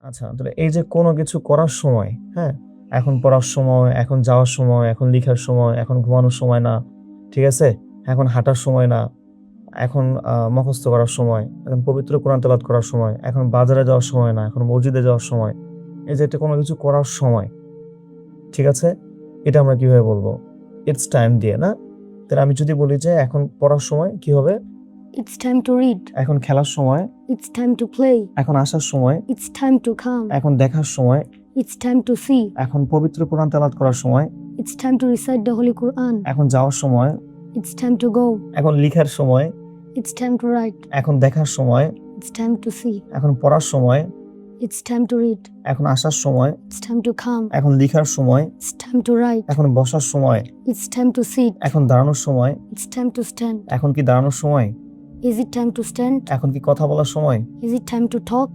আচ্ছা, তাহলে এই যে কোনো কিছু করার সময়, হ্যাঁ? এখন পড়ার সময়, এখন যাওয়ার সময়, এখন লিখার সময়, এখন ঘুমানোর সময় না। ঠিক আছে? এখন হাঁটার সময় না। এখন মুখস্থ করার সময়, এখন পবিত্র কোরআন তেলাওয়াত করার সময়, এখন বাজারে যাওয়ার সময় না, এখন মসজিদে যাওয়ার সময়। এই যে এটা কোনো কিছু করার সময়, ঠিক আছে? এটা আমরা কিভাবে বলবো? ইটস টাইম দিয়ে, না? তাহলে আমি যদি বলি যে এখন পড়ার সময় কি হবে? It's time to read. এখন খেলার সময়, It's time to play. এখন আসার সময়, It's time to come. এখন দেখার সময়, It's time to see. এখন পবিত্র কোরআন তেলাওয়াত করার সময়, It's time to recite the Holy Quran. এখন যাওয়ার সময়, It's time to go. এখন লিখার সময়, It's time to write. এখন দেখার সময়, It's time to see. এখন পড়ার সময়, It's time to read. এখন আসার সময়, It's time to come. এখন লিখার সময়, It's time to write. এখন বসার সময়, It's time to sit. এখন দাঁড়ানোর সময়, It's time to stand. এখন কি দাঁড়ানোর সময়, Is it time to stand? এখন কি কথা বলার সময়, Is it time to talk?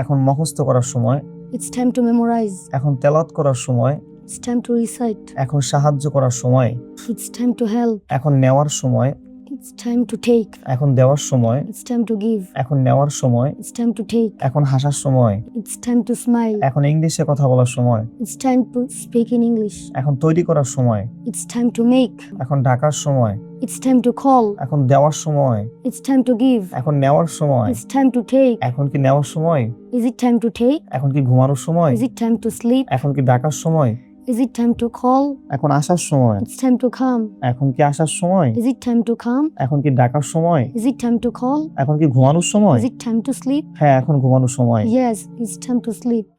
এখন মুখস্থ করার সময়, It's time to memorize. এখন তেলাওয়াত করার সময়, It's time to recite. এখন সাহায্য করার সময়, It's time to help. এখন নেওয়ার সময়, It's time to take. এখন দেওয়ার সময়, It's time to give. এখন নেওয়ার সময়, It's time to take. এখন হাসার সময়, It's time to smile. এখন ইংলিশে কথা বলার সময়, It's time to speak in English. এখন তৈরি করার সময়, It's time to make. এখন ডাকার সময়, It's time to call. এখন দেওয়ার সময়, It's time to give. এখন নেওয়ার সময়, It's time to take. এখন কি নেওয়ার সময়, Is it time to take? এখন কি ঘুমানোর সময়, Is it time to sleep? এখন কি ডাকার সময়, Is it time to call? এখন আসার সময়, It's time to come. এখন কি আসার সময়, Is it time to come? এখন কি ডাকার সময়, Is it time to call? এখন কি ঘুমানোর সময়, Is it time to sleep? হ্যাঁ এখন ঘুমানোর সময়। Yes, it's time to sleep.